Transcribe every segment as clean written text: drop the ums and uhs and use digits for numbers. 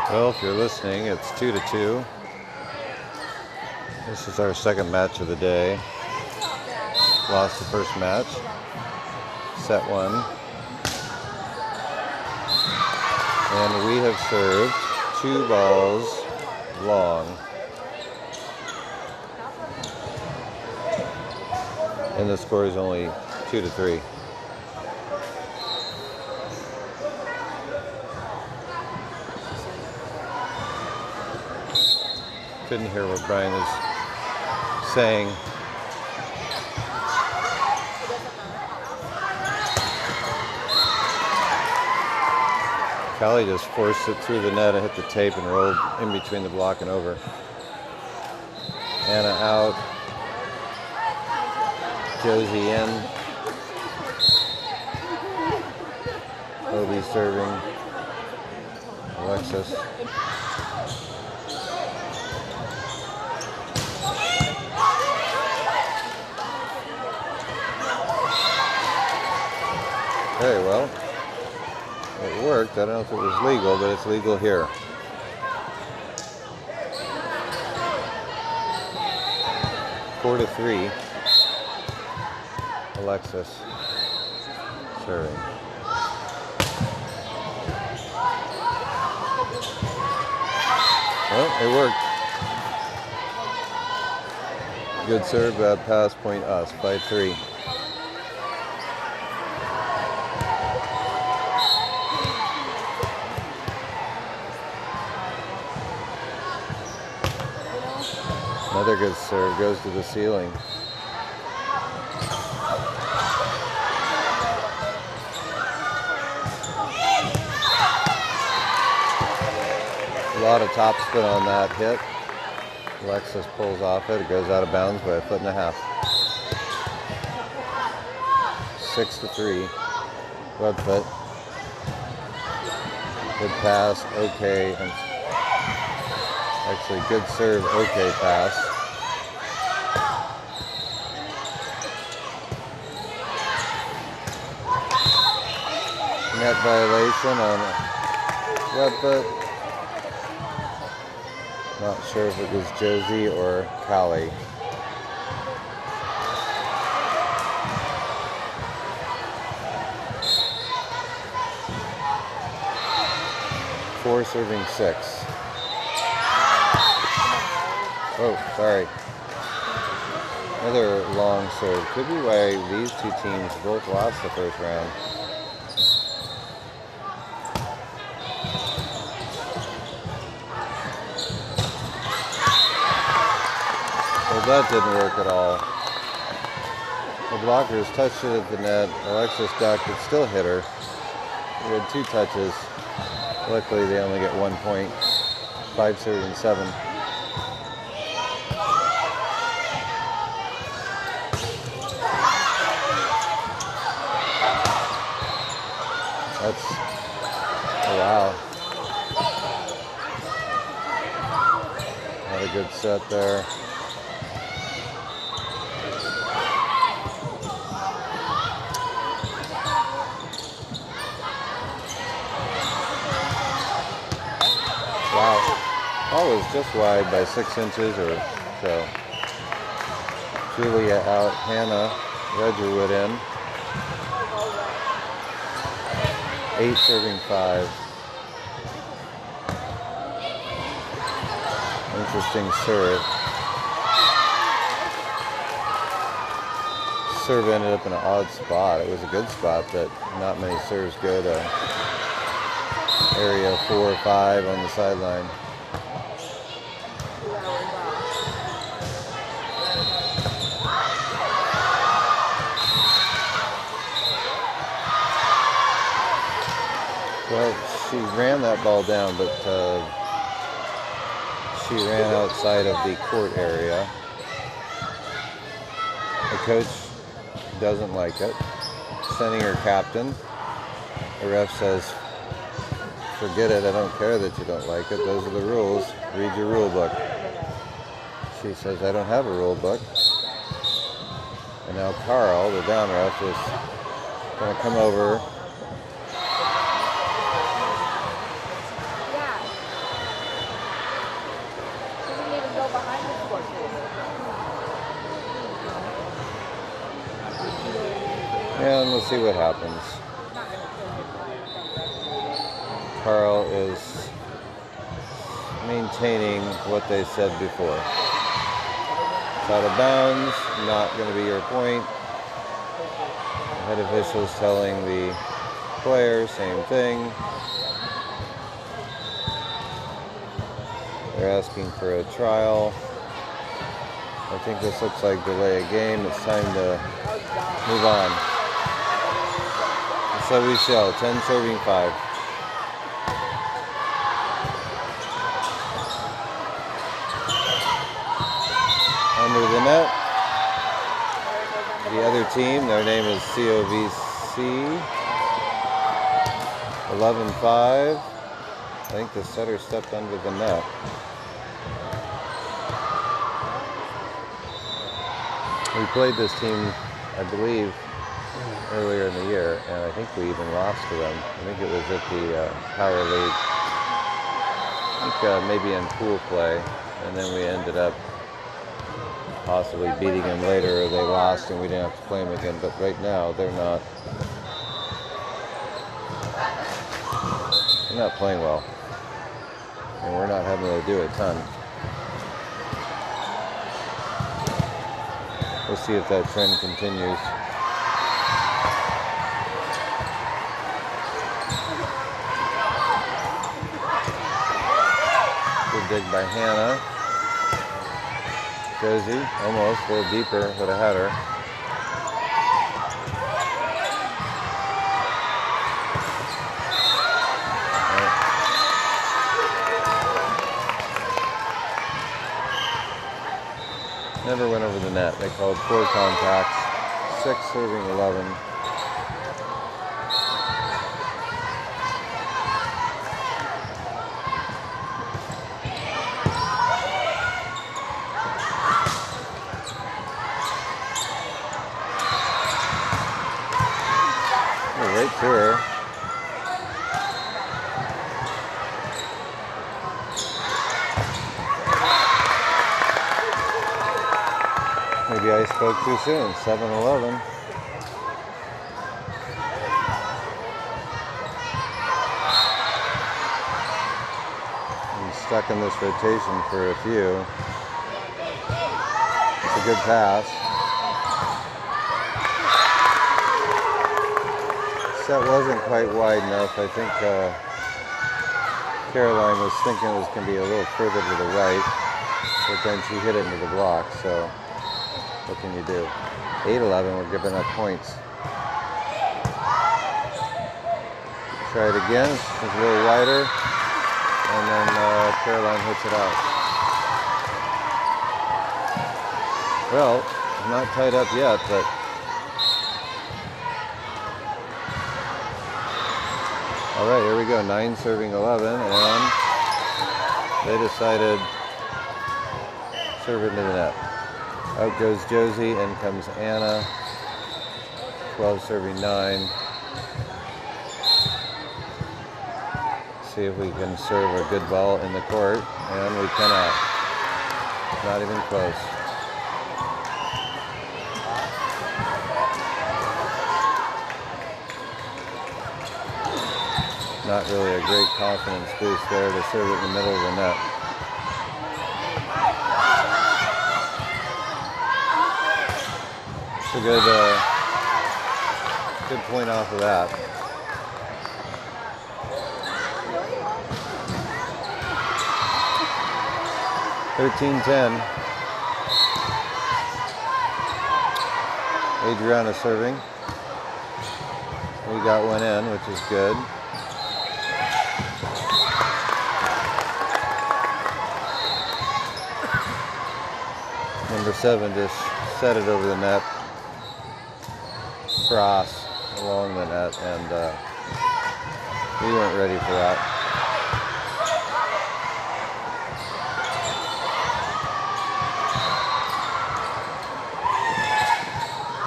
Well, if you're listening, it's 2-2. This is our second match of the day. Lost the first match. Set one. And we have served 2 balls long. And the score is only 2-3. Couldn't hear what Brian is saying. Callie just forced it through the net and hit the tape and rolled in between the block and over. Anna out. Josie in. Obi serving. Alexis. Okay, well, it worked. I don't know if it was legal, but it's legal here. Four to 3. Alexis serving. Well, it worked. Good serve, bad pass, point us, 5-3. Another good serve goes to the ceiling. A lot of top spin on that hit. Alexis pulls off it. It goes out of bounds by 1.5 feet. 6-3. Webfoot. Good pass. Okay. Actually, good serve. Okay pass. Net violation on Webfoot. Not sure if it was Josie or Callie. Four serving 6. Oh, sorry. Another long serve. Could be why these two teams both lost the first round. Well, that didn't work at all. The blockers touched it at the net. Alexis ducked. It still hit her. We had 2 touches. Luckily, they only get 1 point. 5 serving 7. That's, oh wow. Not a good set there. Wow. Ball was just wide by 6 inches or so. Julia out. Hannah Redgerwood in. 8 serving 5. Interesting serve. Serve ended up in an odd spot. It was a good spot, but not many serves go to area 4 or 5 on the sideline. Well, she ran that ball down, but she ran outside of the court area. The coach doesn't like it. Sending her captain. The ref says, forget it, I don't care that you don't like it. Those are the rules. Read your rule book. She says, I don't have a rule book. And now Carl, the down ref, is going to come over And we'll see what happens. Carl is maintaining what they said before. It's out of bounds, not going to be your point. The head official's telling the player, same thing. They're asking for a trial. I think this looks like delay a game. It's time to move on. And so we shall. 10 serving 5. Under the net. The other team, their name is COVC. 11-5. I think the setter stepped under the net. We played this team, I believe, earlier in the year, and I think we even lost to them. I think it was at the Power League. I think maybe in pool play, and then we ended up possibly beating them later, or they lost and we didn't have to play them again. But right now, they're not playing well, and we're not having to do a ton. We'll see if that trend continues. Good dig by Hannah. Josie, almost a little deeper, but I had her. Never went over the net. They called 4 contacts, 6 serving 11. Right to her. Maybe I spoke too soon. 7-11. I'm stuck in this rotation for a few. It's a good pass. Set wasn't quite wide enough. I think Caroline was thinking it was going to be a little further to the right, but then she hit it into the block, so what can you do? 8-11, we're giving up points. Try it again, it's a little wider, and then Caroline hits it out. Well, not tied up yet, but all right, here we go. 9 serving 11, and they decided serve it into the net. Out goes Josie, in comes Anna. 12 serving 9. See if we can serve a good ball in the court, and we cannot. Not even close. Not really a great confidence boost there to serve it in the middle of the net. It's a good point off of that. (13-10). Adriana serving. We got one in, which is good. Number 7 just set it over the net, cross along the net, and we weren't ready for that.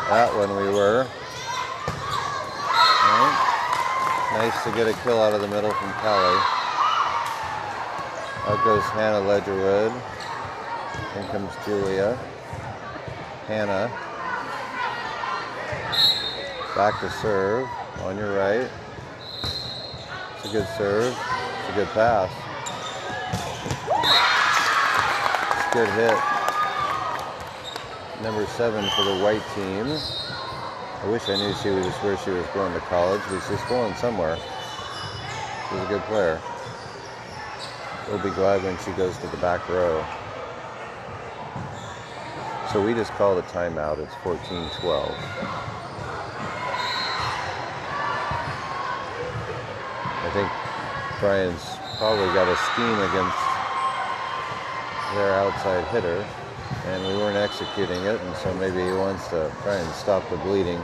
That one we were. Right. Nice to get a kill out of the middle from Kelly. Out goes Hannah Ledgerwood. In comes Julia. Hannah. Back to serve on your right. It's a good serve. It's a good pass. It's a good hit. Number 7 for the white team. I wish I knew where she was going to college, but she's going somewhere. She's a good player. We'll be glad when she goes to the back row. So we just called a timeout. It's 14-12. I think Brian's probably got a scheme against their outside hitter, and we weren't executing it, and so maybe he wants to try and stop the bleeding.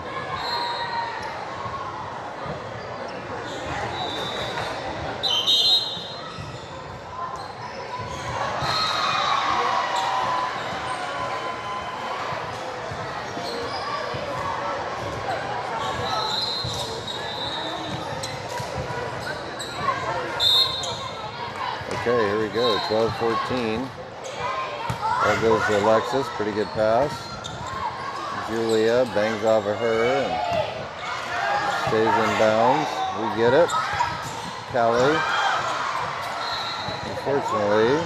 Okay, here we go, 12-14. There goes Alexis, pretty good pass. Julia bangs off of her and stays in bounds. We get it. Callie. Unfortunately,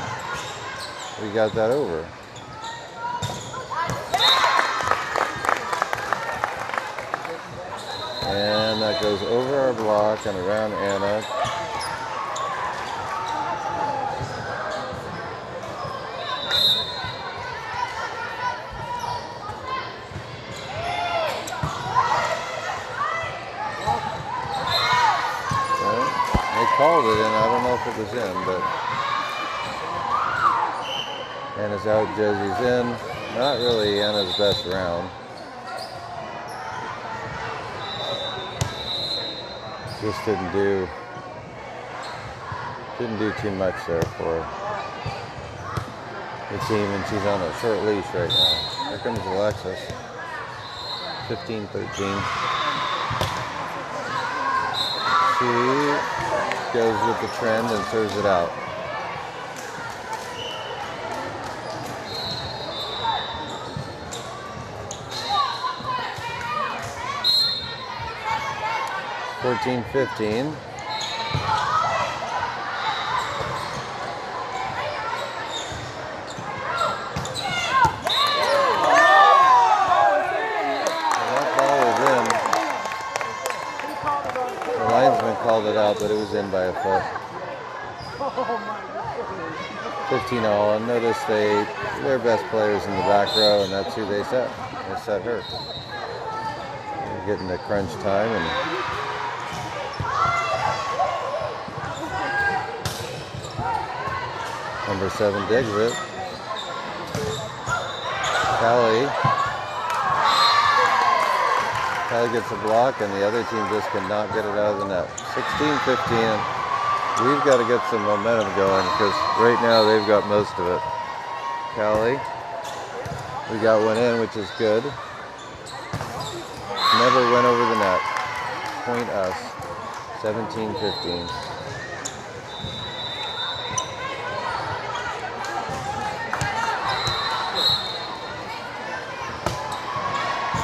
we got that over. And that goes over our block and around Anna. Called it in. I don't know if it was in, but Anna's out, Josie's in. Not really Anna's best round. Just didn't do too much there for the team, and she's on a short leash right now. Here comes Alexis. 15-13. She goes with the trend and serves it out. (14-15). Called it out, but it was in by a foot. 15-all, and notice their best players in the back row, and that's who they set. They set her. They're getting to crunch time, and number 7 digs it. Callie gets a block, and the other team just cannot get it out of the net. 16-15. We've got to get some momentum going because right now they've got most of it. Callie, we got one in, which is good. Never went over the net. Point us. 17-15.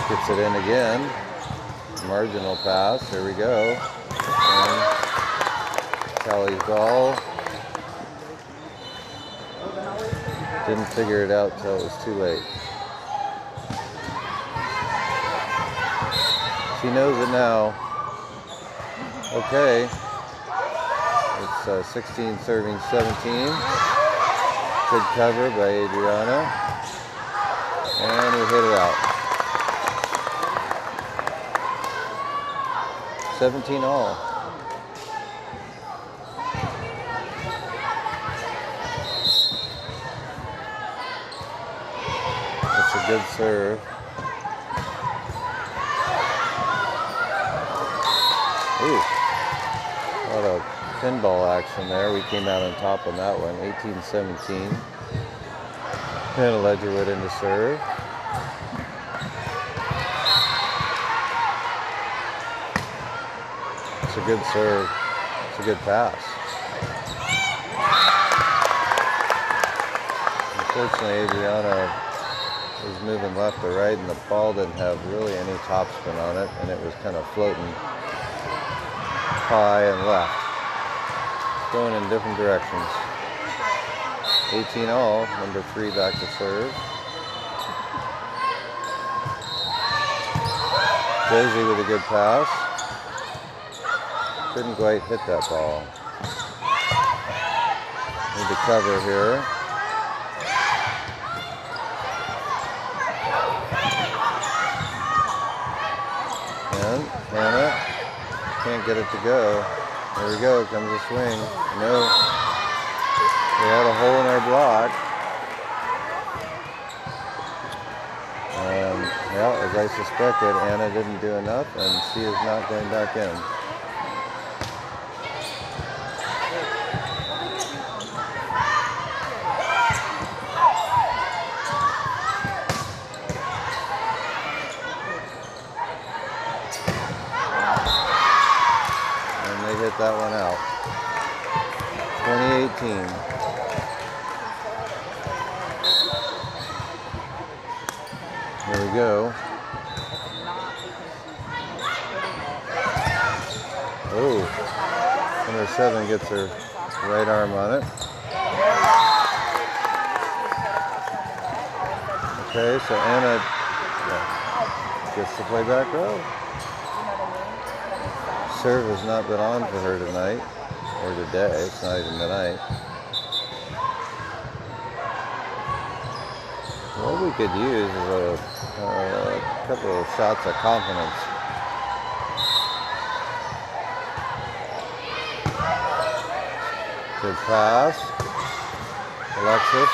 Gets it in again. Marginal pass. Here we go. And Callie's ball. Didn't figure it out till it was too late. She knows it now. Okay. It's 16 serving 17. Good cover by Adriana. And we hit it out. 17-all. That's a good serve. Ooh, a lot of pinball action there. We came out on top on that one. 18-17. And Ledgerwood into serve. It's a good serve. It's a good pass. Unfortunately, Adriana was moving left to right, and the ball didn't have really any topspin on it, and it was kind of floating high and left, going in different directions. 18 all, number 3 back to serve. Josie with a good pass. Couldn't quite hit that ball. Need to cover here. And Hannah can't get it to go. There we go, comes a swing. No. We had a hole in our block. Yeah, as I suspected, Anna didn't do enough, and she is not going back in. And they hit that one out. 2018. Here we go. Oh, number 7 gets her right arm on it. Okay, so Anna gets to play back row. Serve has not been on for her tonight, or today. It's not even tonight. What we could use is a couple of shots of confidence. Good pass. Alexis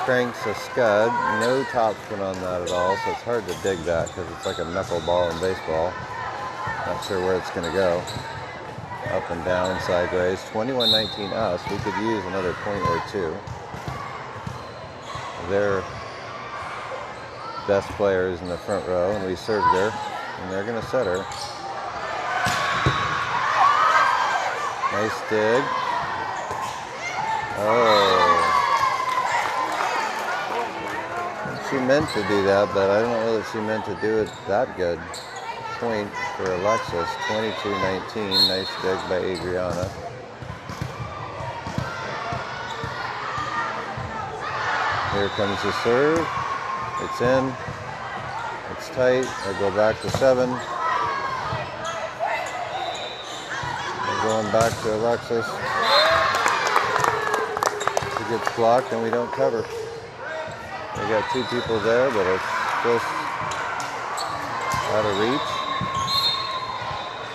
cranks a scud. No topspin on that at all, so it's hard to dig that because it's like a knuckleball in baseball. Not sure where it's going to go. Up and down, sideways. 21-19 us. We could use another point or two. Their best players in the front row, and we served her, and they're going to set her. Nice dig. Oh. She meant to do that, but I don't know that she meant to do it that good. Point for Alexis, 22-19. Nice dig by Adriana. Here comes the serve. It's in. It's tight. I go back to 7. We're going back to Alexis. She gets blocked and we don't cover. We got 2 people there, but it's just out of reach.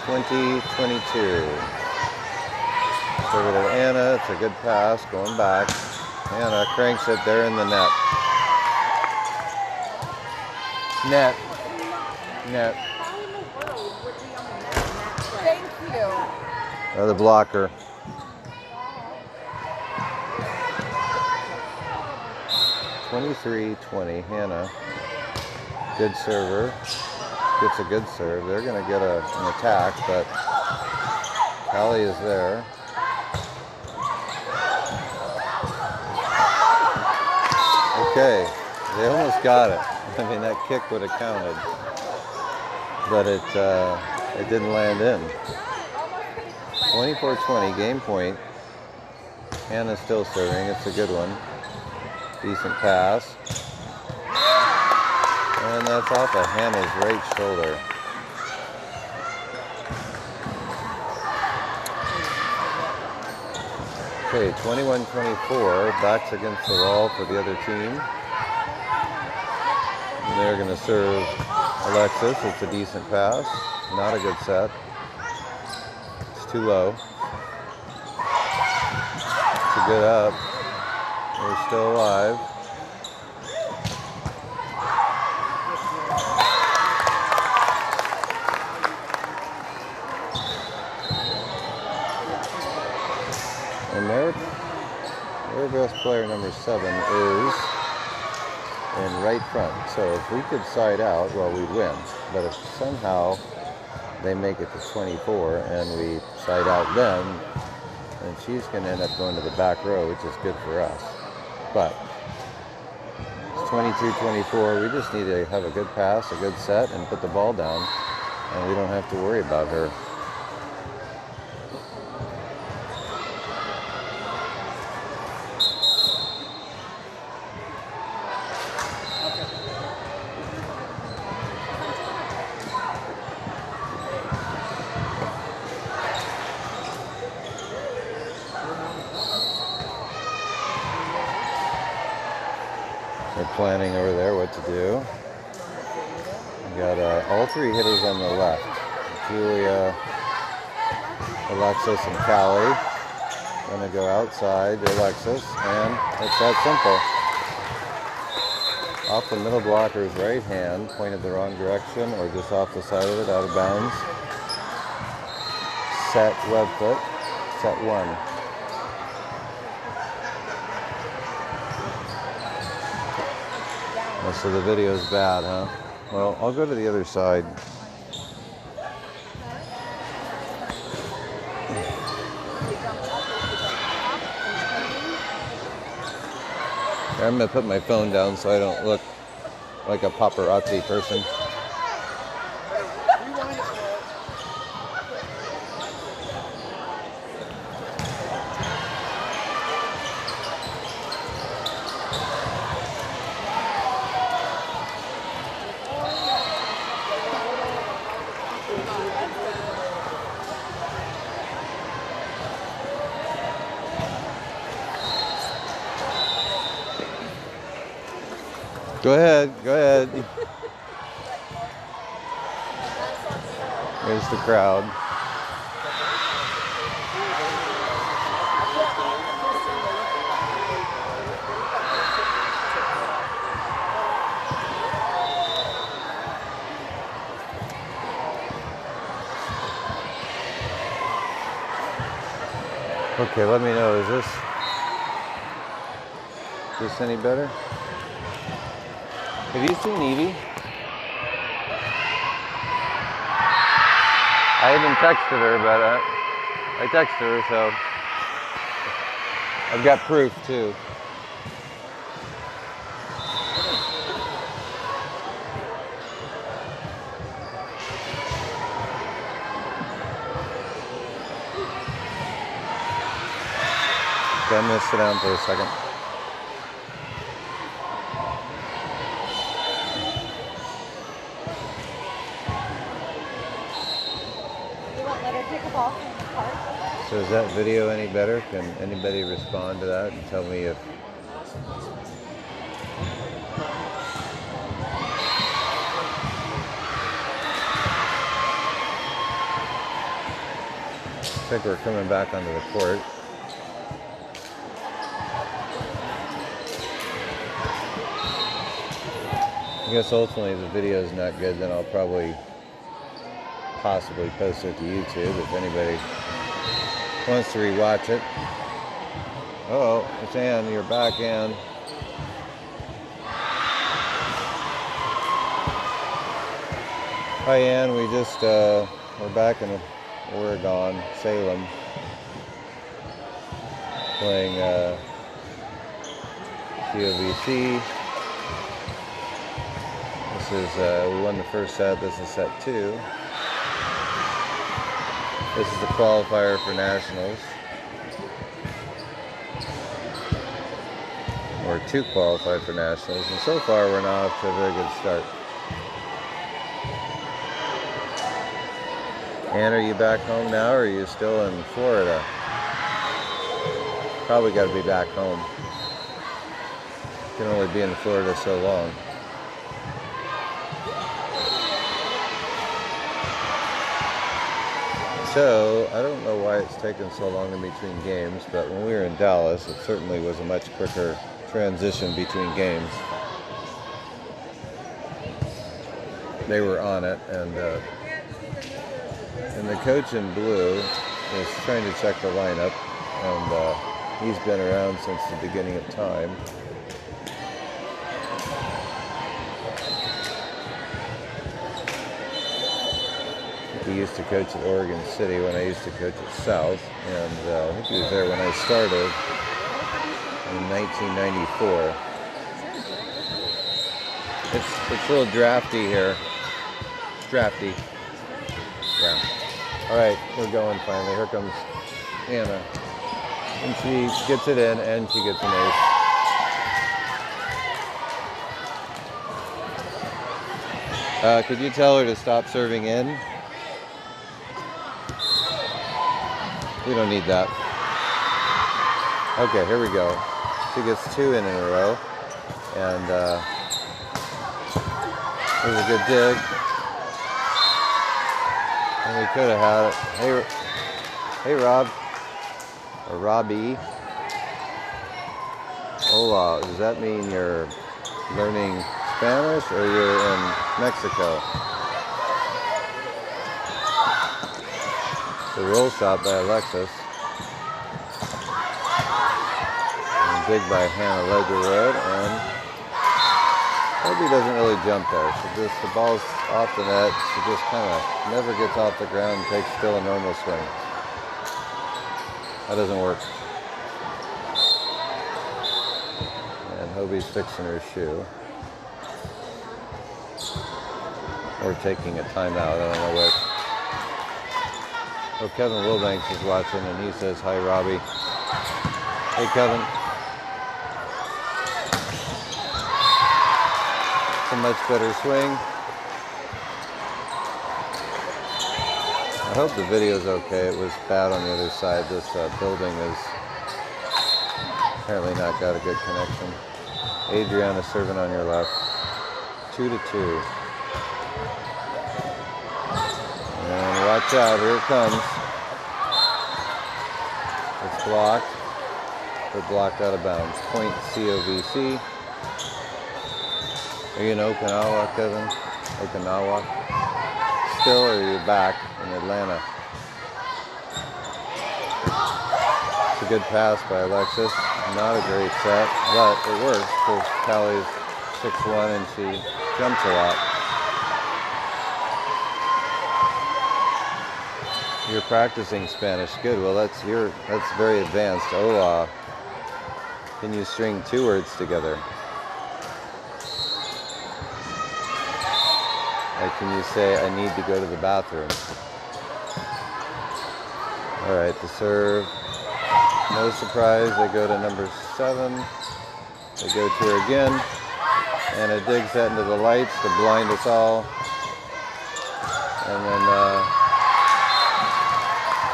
20-22. Serve it to Anna. It's a good pass. Going back. Anna cranks it there in the net. Net. Thank you. The blocker. (23-20). Hannah, good server, gets a good serve. They're going to get an attack, but Callie is there. Okay, they almost got it. I mean, that kick would have counted, but it didn't land in. 24-20, game point. Hannah's still serving. It's a good one. Decent pass. And that's off of Hannah's right shoulder. Okay, 21-24, backs against the wall for the other team. And they're going to serve Alexis. It's a decent pass. Not a good set. It's too low. It's a good up. They're still alive. And their best player, number 7, is in right front. So if we could side out, well, we'd win. But if somehow they make it to 24 and we side out them, then she's going to end up going to the back row, which is good for us. But 22-24. We just need to have a good pass, a good set, and put the ball down, and we don't have to worry about her. They're planning over there what to do. We got all three hitters on the left. Julia, Alexis, and Callie. Gonna go outside to Alexis, and it's that simple. Off the middle blocker's right hand, pointed the wrong direction, or just off the side of it, out of bounds. Set web foot, set one. So the video's bad, huh? Well, I'll go to the other side. I'm gonna put my phone down so I don't look like a paparazzi person. Go ahead, go ahead. There's the crowd. Okay, let me know, is this any better? Have you seen Evie? I haven't texted her, but I texted her, so I've got proof too. Okay, I'm going to sit down for a second. So is that video any better? Can anybody respond to that and tell me if... Looks like we're coming back onto the court. I guess ultimately if the video is not good, then I'll probably possibly post it to YouTube if anybody wants to rewatch it. Uh-oh, it's Ann, you're back, Ann. Hi, Ann, we just, we're back in Oregon, Salem, playing COVC. This is, we won the first set, this is set 2. This is the qualifier for nationals, or 2 qualified for nationals, and so far we're not off to a very good start. Ann, are you back home now, or are you still in Florida? Probably got to be back home. You can only be in Florida so long. So, I don't know why it's taken so long in between games, but when we were in Dallas, it certainly was a much quicker transition between games. They were on it, and the coach in blue is trying to check the lineup, and he's been around since the beginning of time. He used to coach at Oregon City when I used to coach at South, and I think he was there when I started in 1994. It's a little drafty here. Drafty. Yeah. All right, we're going finally. Here comes Anna. And she gets it in, and she gets an ace. Could you tell her to stop serving in? We don't need that. Okay, here we go. She gets 2 in a row. And there's a good dig. And we could have had it. Hey, Rob. Or Robbie. Hola. Does that mean you're learning Spanish or you're in Mexico? The roll shot by Alexis. And dig by Hannah Ledgerwood. And Toby doesn't really jump there. The ball's off the net. She just kind of never gets off the ground and takes still a normal swing. That doesn't work. And Hobie's fixing her shoe. Or taking a timeout, I don't know what. Oh, Kevin Wilbanks is watching and he says, hi, Robbie. Hey, Kevin. It's a much better swing. I hope the video's okay. It was bad on the other side. This building is apparently not got a good connection. Adriana serving on your left. 2-2. And watch out, here it comes. It's blocked. But blocked out of bounds. Point COVC. Are you in Okinawa, Kevin? Okinawa? Still, or are you back in Atlanta? It's a good pass by Alexis. Not a great set, but it works because Callie's 6'1" and she jumps a lot. You're practicing Spanish. Good. Well, that's very advanced. Hola. Can you string 2 words together? Like, can you say, I need to go to the bathroom? All right, the serve. No surprise, they go to number 7. They go to her again. And it digs that into the lights to blind us all. And then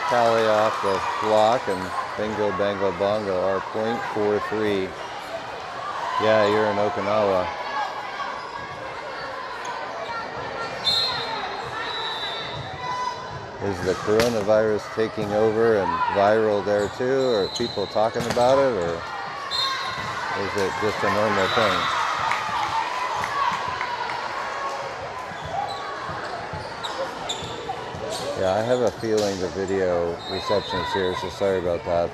Callie off the block and bingo, bango, bongo. Our point 4-3. Yeah, you're in Okinawa. Is the coronavirus taking over and viral there too? Or are people talking about it? Or is it just a normal thing? Yeah, I have a feeling the video reception's here, so sorry about that.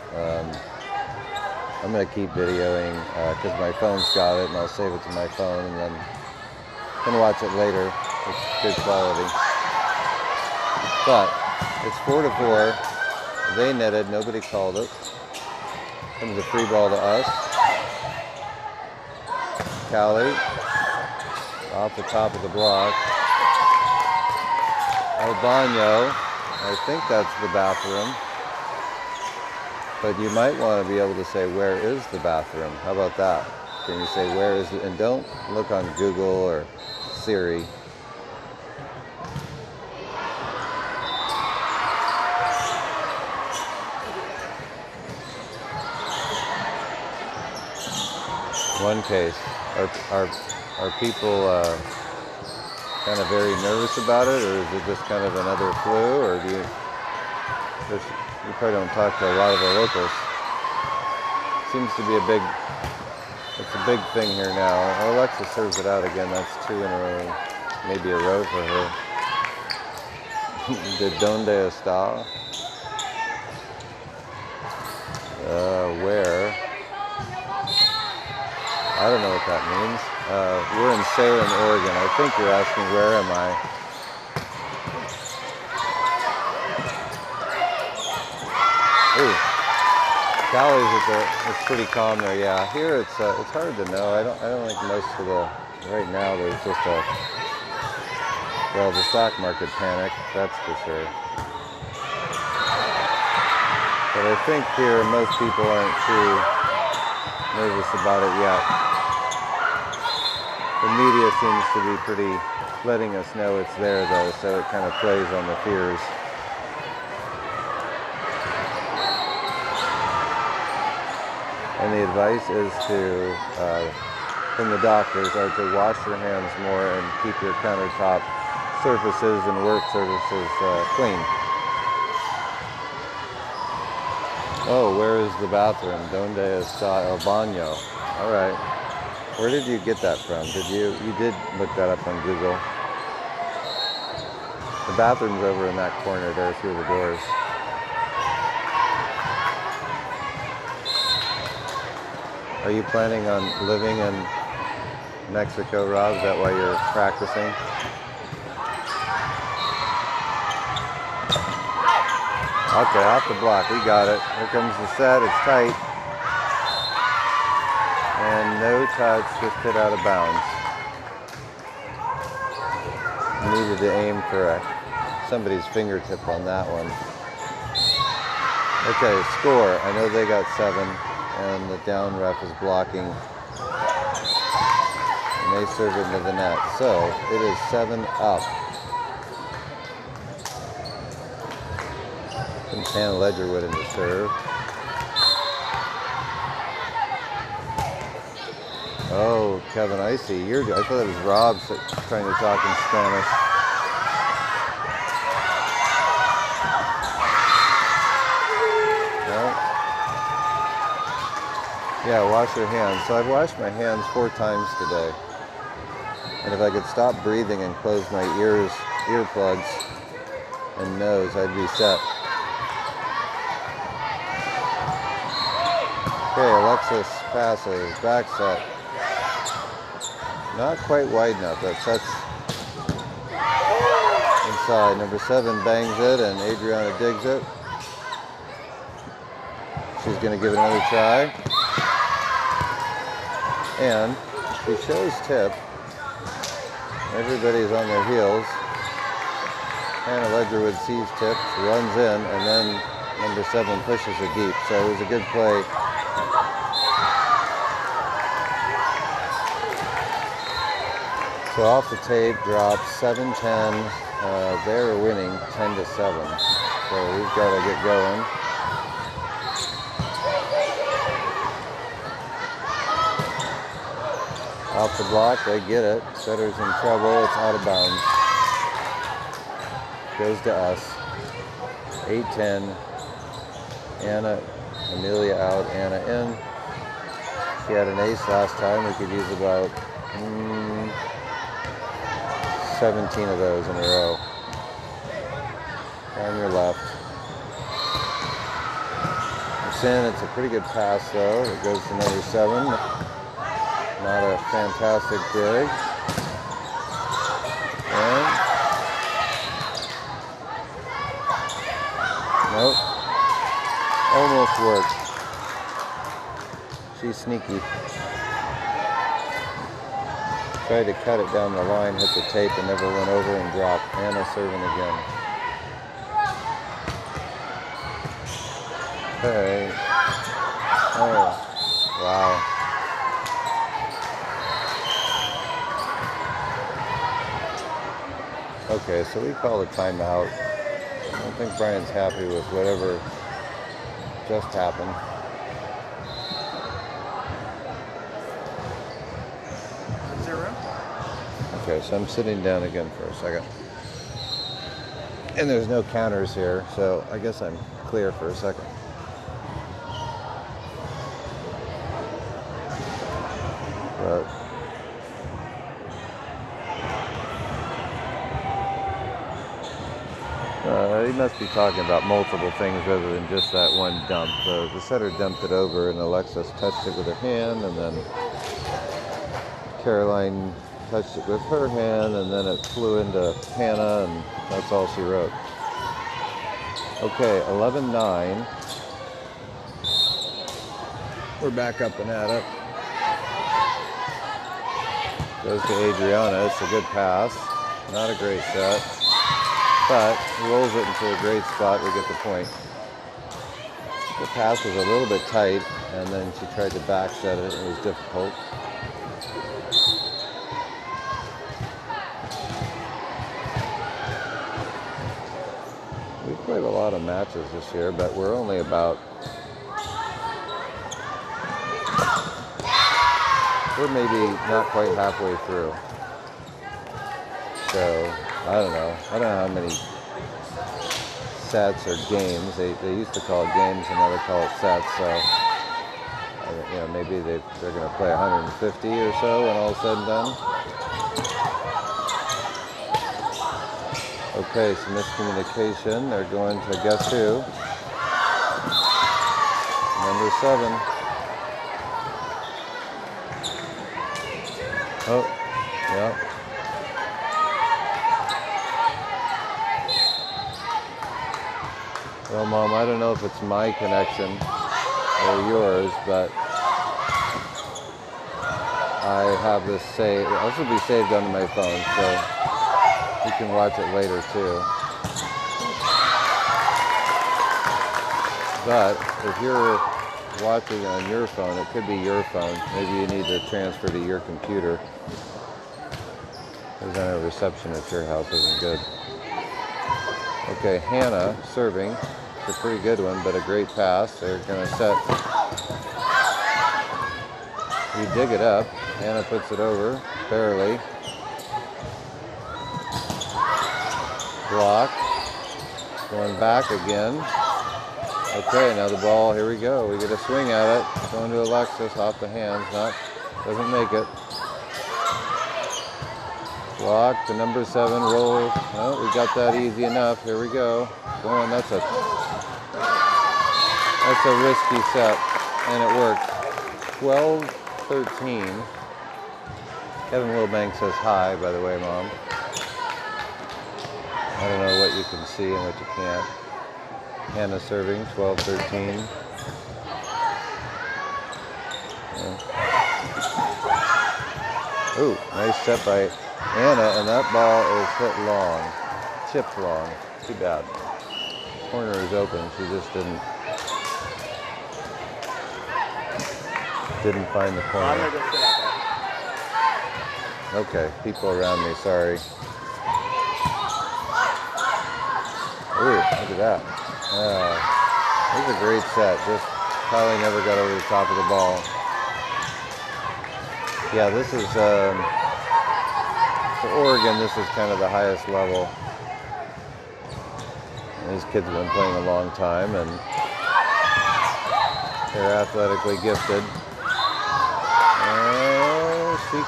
I'm going to keep videoing because my phone's got it and I'll save it to my phone and then I'm going to watch it later. It's good quality. But it's 4-4. They netted. Nobody called it. Comes a free ball to us. Callie off the top of the block. Albano. I think that's the bathroom. But you might want to be able to say, where is the bathroom? How about that? Can you say, where is it? And don't look on Google or Siri. One case. Are people kind of very nervous about it, or is it just kind of another flu, or do you probably don't talk to a lot of the locals? Seems to be it's a big thing here now. Oh, Alexa serves it out again. That's 2 in a row, maybe a row for her. De donde está? Where? I don't know what that means. We're in Salem, Oregon. I think you're asking, where am I? Ooh, Callie's it's pretty calm there. Yeah, here it's hard to know. I don't think most of the Right now there's just well, the stock market panic, that's for sure. But I think here most people aren't too nervous about it yet. The media seems to be pretty letting us know it's there though, so it kind of plays on the fears. And the advice is to, from the doctors, are to wash your hands more and keep your countertop surfaces and work surfaces clean. Oh, where is the bathroom? Donde está el baño? All right. Where did you get that from? You did look that up on Google. The bathroom's over in that corner there through the doors. Are you planning on living in Mexico, Rob? Is that why you're practicing? Okay, off the block. We got it. Here comes the set. It's tight. And no touch. Just hit out of bounds. Needed to aim for somebody's fingertip on that one. Okay, score. I know they got 7. And the down ref is blocking. And they serve into the net. So it is 7 up. Hannah Ledgerwood in the serve. Oh, Kevin Icy. I thought it was Rob trying to talk in Spanish. No? Yeah, wash your hands. So I've washed my hands 4 times today. And if I could stop breathing and close my earplugs and nose, I'd be set. Okay, Alexis passes, back set. Not quite wide enough. That set's inside. Number 7 bangs it, and Adriana digs it. She's going to give it another try. And she shows tip. Everybody's on their heels. Hannah Ledgerwood sees tip, runs in, and then number 7 pushes it deep. So it was a good play. So off the tape, drops 7-10. They're winning 10-7. So we've got to get going. Off the block, they get it. Setter's in trouble. It's out of bounds. Goes to us. 8-10. Amelia out, Anna in. She had an ace last time. We could use about 17 of those in a row. On your left. It's in. It's a pretty good pass though. It goes to number 7. Not a fantastic dig. And nope. Almost worked. She's sneaky. Tried to cut it down the line, hit the tape, and never went over and dropped. Anna serving again. Okay. Oh, wow. Okay, so we call a timeout. I don't think Brian's happy with whatever just happened. Okay, so I'm sitting down again for a second. And there's no counters here, so I guess I'm clear for a second. But he must be talking about multiple things rather than just that one dump. The setter dumped it over, and Alexis touched it with her hand, and then Caroline touched it with her hand, and then it flew into Hannah, and that's all she wrote. Okay, 11-9. We're back up and at it. Goes to Adriana. It's a good pass. Not a great set, but rolls it into a great spot. We get the point. The pass was a little bit tight, and then she tried to back set it. It was difficult. We've played a lot of matches this year, but we're only about... We're maybe not quite halfway through. So, I don't know. I don't know how many sets or games. They used to call it games, and now they call it sets. So, you know, maybe they're going to play 150 or so when all is said and done. Okay, some miscommunication. They're going to guess who? Number 7. Oh, yeah. Well, Mom, I don't know if it's my connection or yours, but I have this saved. This will be saved onto my phone, so you can watch it later too. But if you're watching on your phone, it could be your phone. Maybe you need to transfer to your computer. Because I know reception at your house isn't good. Okay, Hannah serving. It's a pretty good one, but a great pass. They're going to set. We dig it up. Hannah puts it over, barely. Block. Going back again. Okay, now the ball, here we go. We get a swing at it. Going to Alexis, off the hands. Doesn't make it. Block to number 7, roll. Oh, we got that easy enough. Here we go. Going, that's a risky set, and it worked. 12-13. Kevin Wilbank says hi, by the way, Mom. I don't know what you can see and what you can't. Hannah serving, 12-13. Yeah. Ooh, nice set by Anna, and that ball is hit long, chipped long. Too bad. Corner is open. She just didn't find the corner. Okay, people around me. Sorry. Ooh, look at that. This is a great set. Just probably never got over the top of the ball. Yeah, this is for Oregon. This is kind of the highest level. These kids have been playing a long time, and they're athletically gifted. Oh, she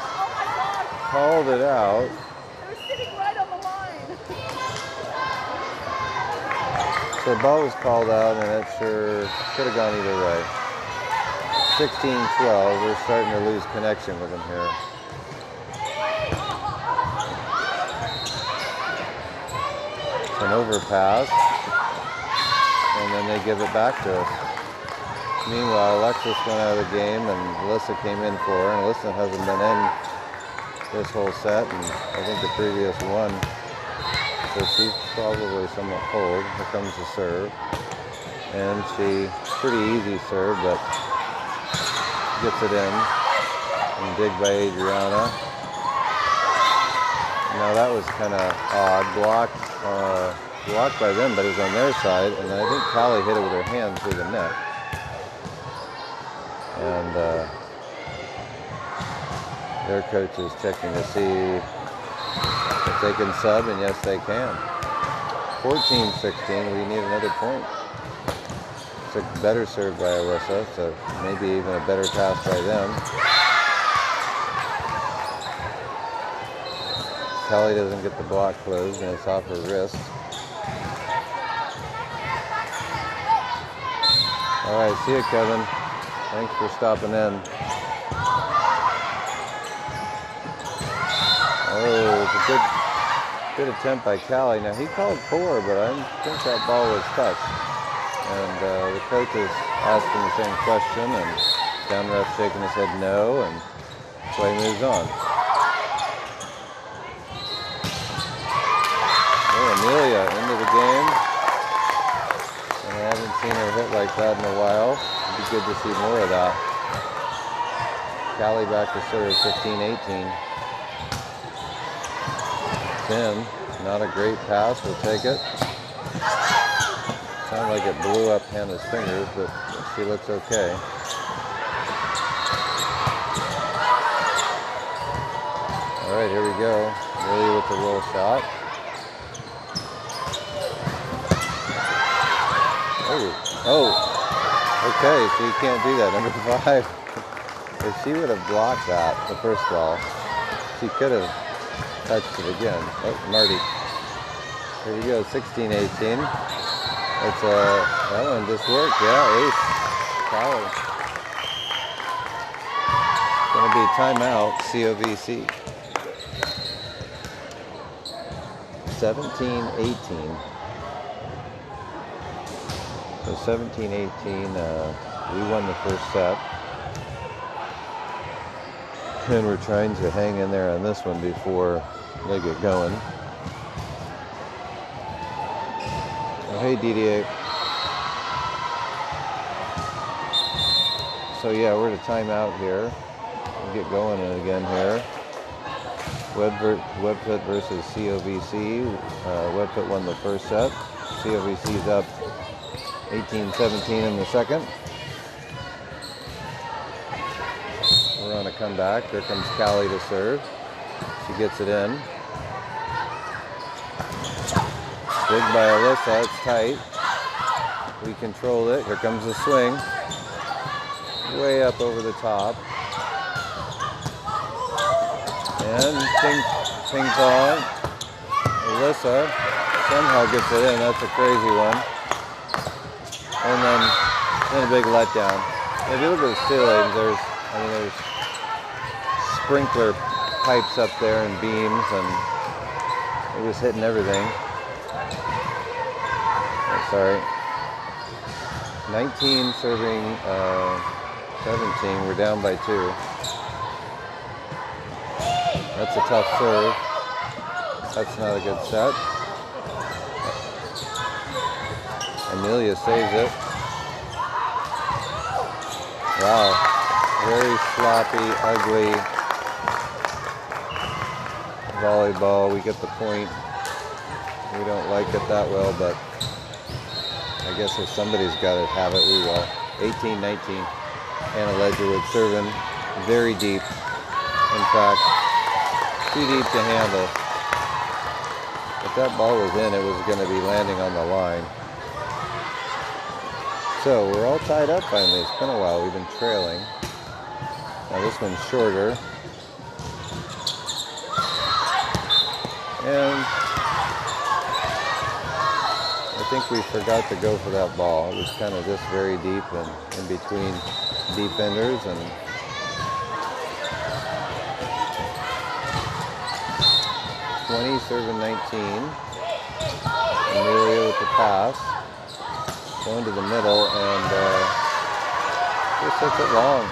called it out. They're sitting right on the line. So the ball was called out, and it sure could have gone either way. 16-12. We're starting to lose connection with them here. It's an overpass, and then they give it back to us. Meanwhile, Alexis went out of the game, and Alyssa came in for her, and Alyssa hasn't been in this whole set, and I think the previous one. So she's probably somewhat cold. Here comes the serve, and pretty easy serve, but gets it in, and dig by Adriana. Now that was kind of odd, blocked by them, but it was on their side, and I think Callie hit it with her hand through the net. And their coach is checking to see if they can sub, and yes, they can. 14-16, we need another point. It's a better serve by Alyssa, so maybe even a better pass by them. Kelly doesn't get the block closed, and it's off her wrist. All right, see you, Kevin. Thanks for stopping in. Oh, it's a good attempt by Callie. Now, he called 4, but I think that ball was touched. And the coach is asking the same question, and down ref shaking his head no, and play moves on. Amelia into the game. And I haven't seen her hit like that in a while. It'd be good to see more of that. Callie back to serve, 15-18. Tim, not a great pass, we'll take it. Sounded like it blew up Hannah's fingers, but she looks okay. All right, here we go. Amelia with the roll shot. Oh, okay, so you can't do that. Number 5. If she would have blocked that, the first ball, she could have touched it again. Oh, Marty. Here we go, 16-18. It's that one just worked, yeah, ace. Callie. Gonna be timeout, COVC. 17-18. So 17-18, we won the first set. And we're trying to hang in there on this one before they get going. Oh, hey, DDA. So yeah, we're at a timeout here. We'll get going again here. Webfoot versus COVC. Webfoot won the first set. COVC's up 18-17 in the second. We're on a comeback. Here comes Callie to serve. She gets it in. Big by Alyssa. It's tight. We control it. Here comes the swing. Way up over the top. And ping pong. Alyssa somehow gets it in. That's a crazy one. And then a big letdown. If you look at the ceilings, there's sprinkler pipes up there and beams, and it was hitting everything. Oh, sorry. 19 serving 17. We're down by 2. That's a tough serve. That's not a good set. Amelia saves it. Wow. Very sloppy, ugly volleyball. We get the point. We don't like it that well, but I guess if somebody's got to have it, we will. 18-19. Hannah Ledgerwood serving very deep. In fact, too deep to handle. If that ball was in, it was going to be landing on the line. So we're all tied up finally. It's been a while. We've been trailing. Now this one's shorter. And I think we forgot to go for that ball. It was kind of just very deep and in between defenders. And 20 serving 19. Amelia with the pass. Going to the middle and just hits it long.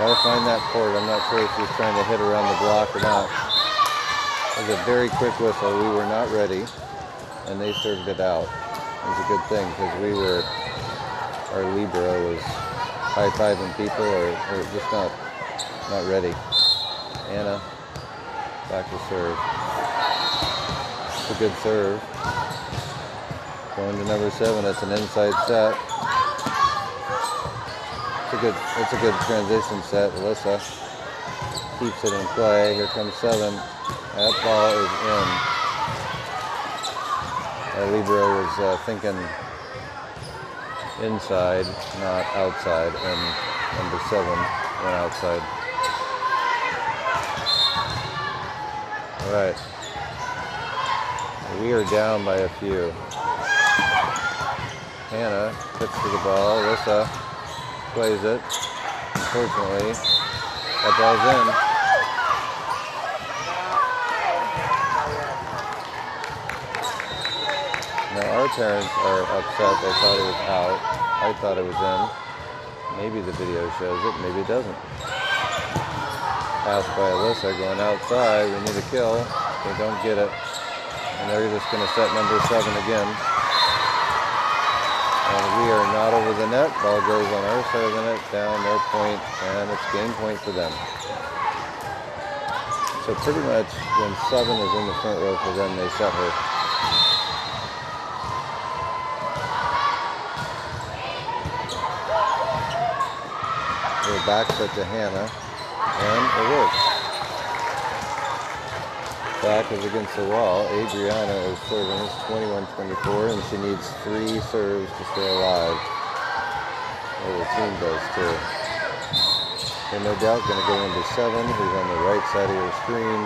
Gotta find that court. I'm not sure if she's trying to hit around the block or not. It was a very quick whistle. We were not ready, and they served it out. It was a good thing because our libero was high-fiving people or just not ready. Anna back to serve. It's a good serve. Going to number 7. It's an inside set. It's a good transition set. Alyssa keeps it in play. Here comes 7. That ball is in. Our libero was thinking inside, not outside, and number 7 went outside. All right. We are down by a few. Hannah tips to the ball. Alyssa plays it. Unfortunately, that ball's in. Now our parents are upset. They thought it was out. I thought it was in. Maybe the video shows it. Maybe it doesn't. Pass by Alyssa going outside. We need a kill. They don't get it. And they're just going to set number 7 again. And we are not over the net. Ball goes on our side of the net, down their point, and it's game point for them. So pretty much when 7 is in the front row for them, they set her. Their back set to Hannah, and it works. Back is against the wall. Adriana is serving. It's 21-24, and she needs 3 serves to stay alive. Well, the team does too. They're no doubt going to go into 7, who's on the right side of your screen,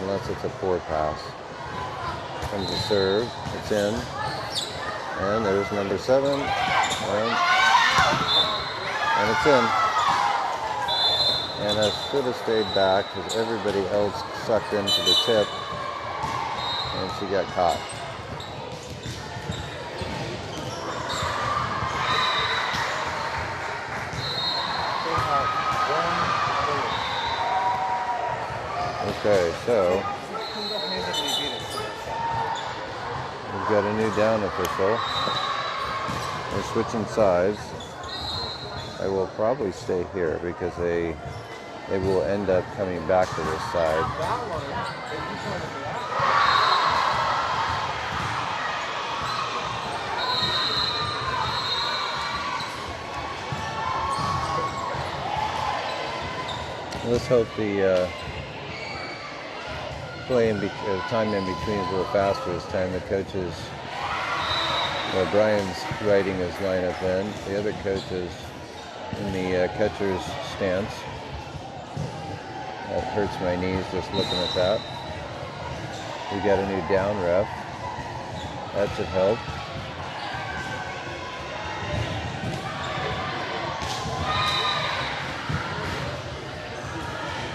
unless it's a poor pass. Comes the serve. It's in, and there's number 7, and it's in. And I should have stayed back because everybody else sucked into the tip, and she got caught. Okay, so we've got a new down official. We're switching sides. I will probably stay here because they will end up coming back to this side. Let's hope the time in between is a little faster this time. The coaches, Brian's writing his lineup in. The other coaches in the catcher's stance. That hurts my knees just looking at that. We got a new down ref. That should help.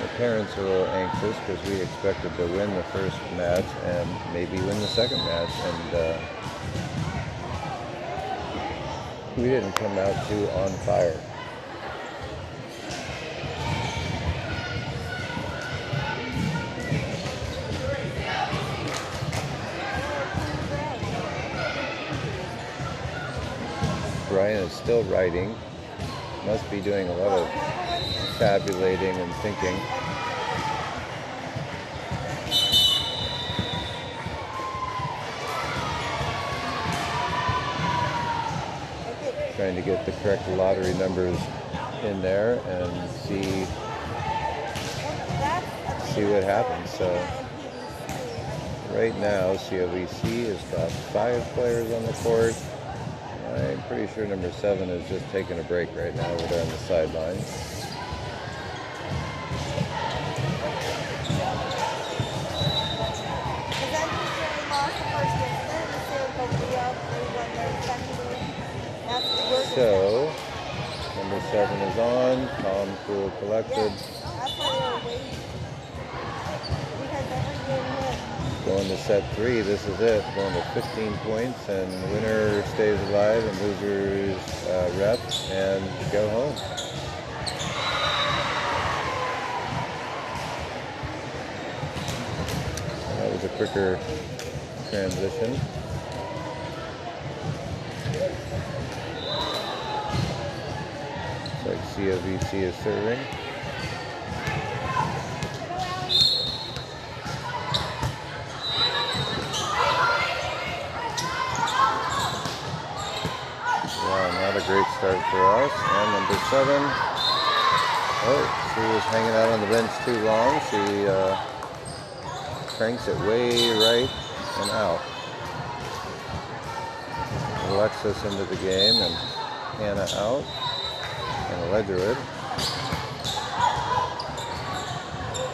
The parents are a little anxious because we expected to win the first match and maybe win the second match, and we didn't come out too on fire. Brian is still writing. Must be doing a lot of tabulating and thinking. Trying to get the correct lottery numbers in there and see what happens. So right now COVC has got 5 players on the court. I'm pretty sure number 7 is just taking a break right now over there on the sideline. So, number 7 is on, calm, cool, collected. Going to set 3, this is it. Going to 15 points, and the winner stays alive and losers rep and go home. That was a quicker transition. Looks like COVC is serving. Not a great start for us. And number 7. Oh, she was hanging out on the bench too long. She cranks it way right and out. Alexis into the game, and Hannah out. And Ledgerwood.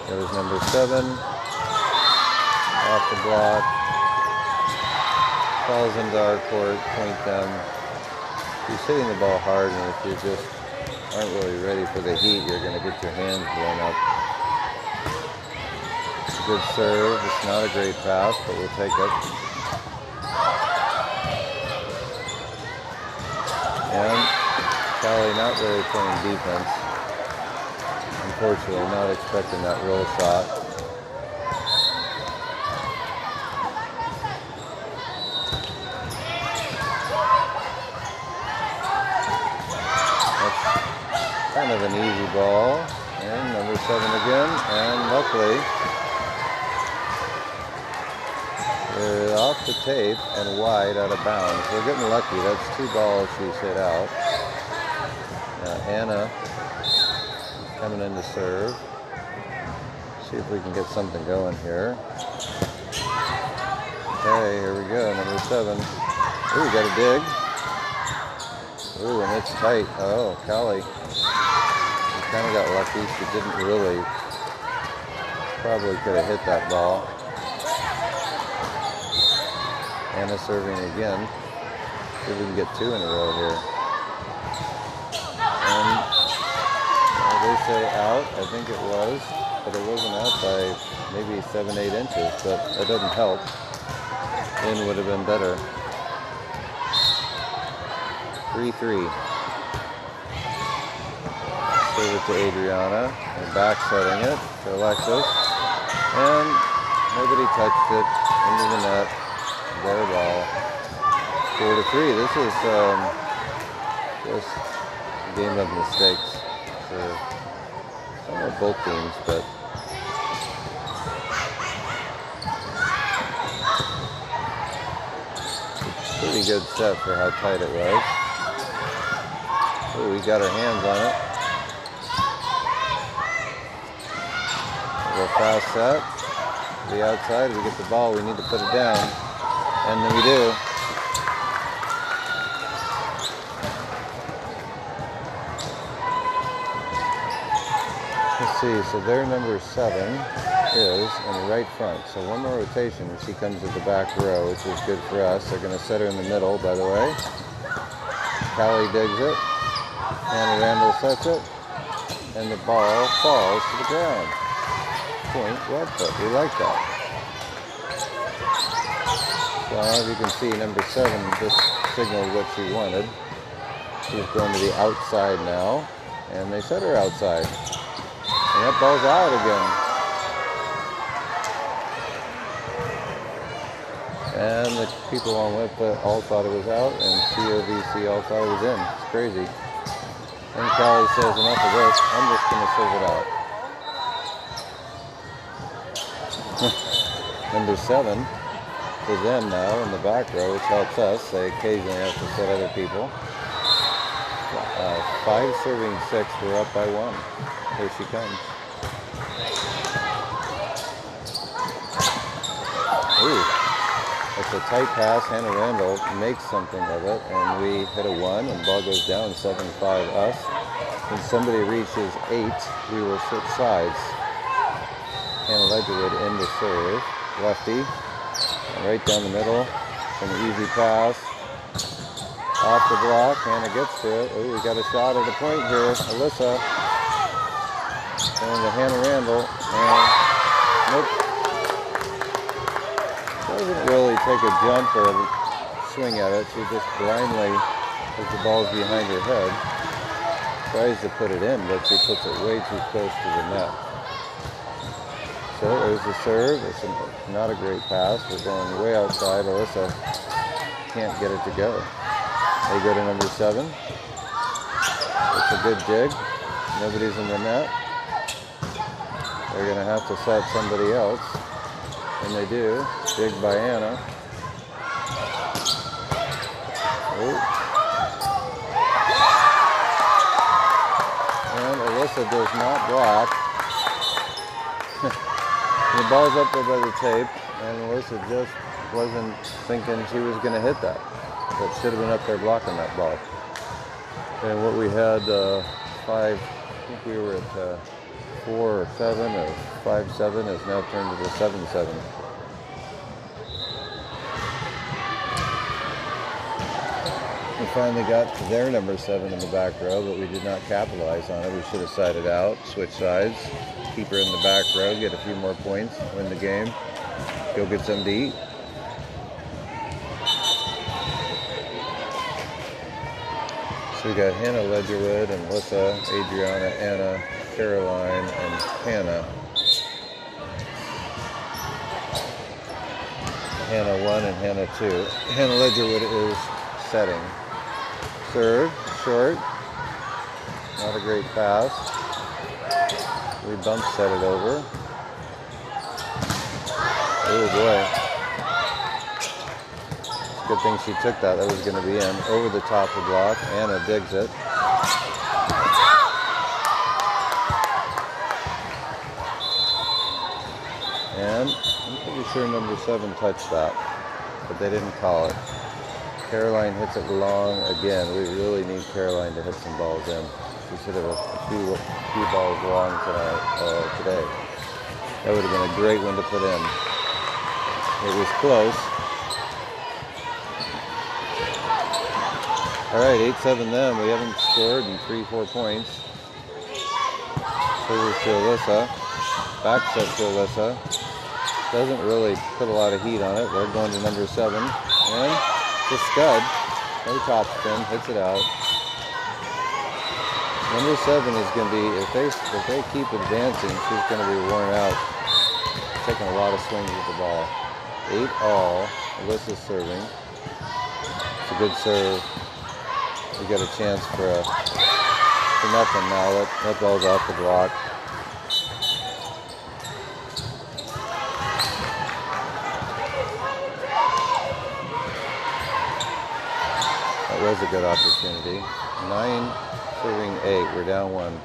There's number 7. Off the block. Falls into our court. Point them. You're hitting the ball hard, and if you just aren't really ready for the heat, you're going to get your hands blown up. It's a good serve. It's not a great pass, but we'll take it. And Callie not really playing defense. Unfortunately, not expecting that roll shot. Kind of an easy ball. And number 7 again. And luckily, they're off the tape and wide out of bounds. We're getting lucky. That's 2 balls she's hit out. Now Anna coming in to serve. See if we can get something going here. Okay, here we go. Number 7. Ooh, we got a dig. Ooh, and it's tight. Oh, Callie. She kind of got lucky. She didn't really. Probably could have hit that ball. Anna serving again. See if we can get 2 in a row here. And they say out. I think it was. But it wasn't out by maybe 7-8 inches. But that doesn't help. In would have been better. 3-3. Serve it to Adriana. And back setting it to Alexis. And nobody touched it. Into the net. Their ball. 4-3. This is just a game of mistakes for both teams, but pretty good set for how tight it was. Oh, we got our hands on it. A little fast set. To the outside, we get the ball, we need to put it down. And then we do. Let's see, so their number 7 is in the right front. So one more rotation and she comes to the back row, which is good for us. They're going to set her in the middle, by the way. Callie digs it. Hannah Randall sets it. And the ball falls to the ground. Point well put. We like that. So as you can see, number 7 just signaled what she wanted. She's going to the outside now. And they set her outside. And that ball's out again. And the people on WIP all thought it was out, and COVC all thought it was in. It's crazy. And Callie says, enough of this, I'm just going to serve it out. Number 7 is in now in the back row, which helps us. They occasionally have to set other people. 5 serving 6, we're up by 1. Here she comes. Ooh, it's a tight pass. Hannah Randall makes something of it, and we hit a 1, and the ball goes down 7-5 us. When somebody reaches 8, we will switch sides. Hannah Ledgerwood in to serve. Lefty, and right down the middle. An easy pass. Off the block, Hannah gets to it. Ooh, we got a shot at the point here. Alyssa. And to Hannah Randall. And nope. Doesn't really take a jump or a swing at it. She just blindly, as the ball's behind her head, tries to put it in, but she puts it way too close to the net. So there's the serve. It's not a great pass. We're going way outside. Alyssa can't get it to go. They go to number 7. It's a good dig. Nobody's in the net. They're going to have to set somebody else. And they do. Dig by Anna. Oh. And Alyssa does not block. The ball's up there by the tape. And Alyssa just wasn't thinking she was going to hit that. That should have been up there blocking that ball. And what we had, 5, I think we were at 4 or 7 or 5-7 is now turned to the 7-7. We finally got to their number 7 in the back row, but we did not capitalize on it. We should have sided out, switch sides, keep her in the back row, get a few more points, win the game, go get something to eat. So we got Hannah Ledgerwood and Alyssa, Adriana, Anna, Caroline, and Hannah. Hannah 1 and Hannah 2. Hannah Ledgerwood is setting. Serve, short. Not a great pass. We bump set it over. Oh boy. Good thing she took that. That was going to be in. Over the top of the block. Anna digs it. And I'm pretty sure number 7 touched that. But they didn't call it. Caroline hits it long again. We really need Caroline to hit some balls in. She's hit a few balls long today. That would have been a great one to put in. It was close. All right, 8-7 them. We haven't scored in 3-4 points. Serves to Alyssa. Back set to Alyssa. Doesn't really put a lot of heat on it. They're going to number 7. And the scud. No top spin. Hits it out. Number 7 is going to be, if they keep advancing, she's going to be worn out. Taking a lot of swings with the ball. 8-all. Alyssa's serving. It's a good serve. You get a chance for nothing now. That ball's off the block. That was a good opportunity. 9 serving 8. We're down 1.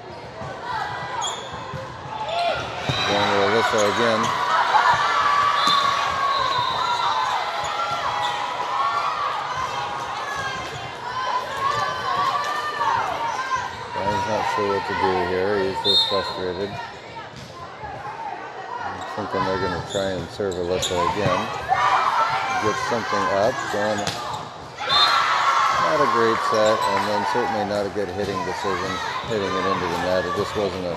Going to Alyssa again. He's not sure what to do here. He's just frustrated. I'm thinking they're going to try and serve Alyssa again. Get something up. Going not a great set, and then certainly not a good hitting decision, hitting it into the net. It just wasn't a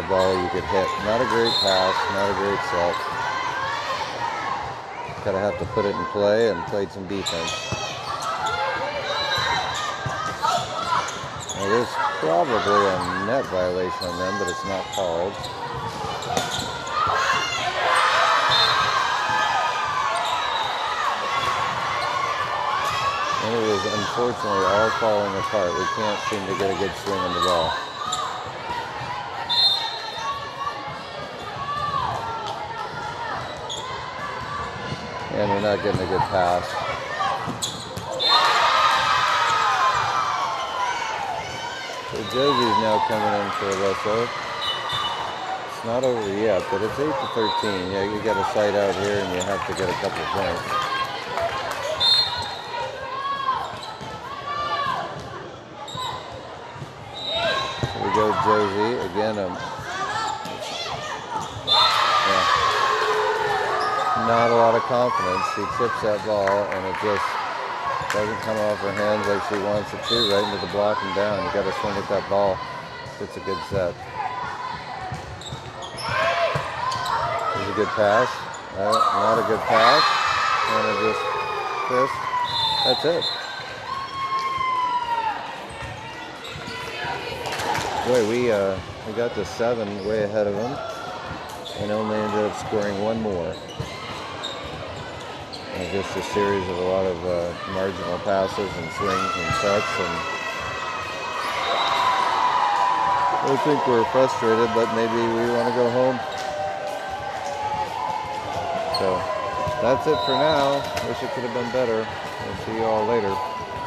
ball you could hit. Not a great pass, not a great set. Gotta have to put it in play and played some defense. Now there's probably a net violation on them, but it's not called. And it is unfortunately all falling apart. We can't seem to get a good swing on the ball. And we're not getting a good pass. So Josie's now coming in for Alyssa. It's not over yet, but it's 8-13. Yeah, you got a sight out here and you have to get a couple of points. Go Josie again. Not a lot of confidence. She tips that ball and it just doesn't come off her hands like she wants it to. Right into the block and down. You got to swing at that ball. It's a good set. It's a good pass. Not a good pass. And it just crisp. That's it. Boy, we got to 7 way ahead of them and only ended up scoring 1 more. And just a series of a lot of marginal passes and swings and sets. And I think we're frustrated, but maybe we want to go home. So that's it for now. Wish it could have been better. We'll see you all later.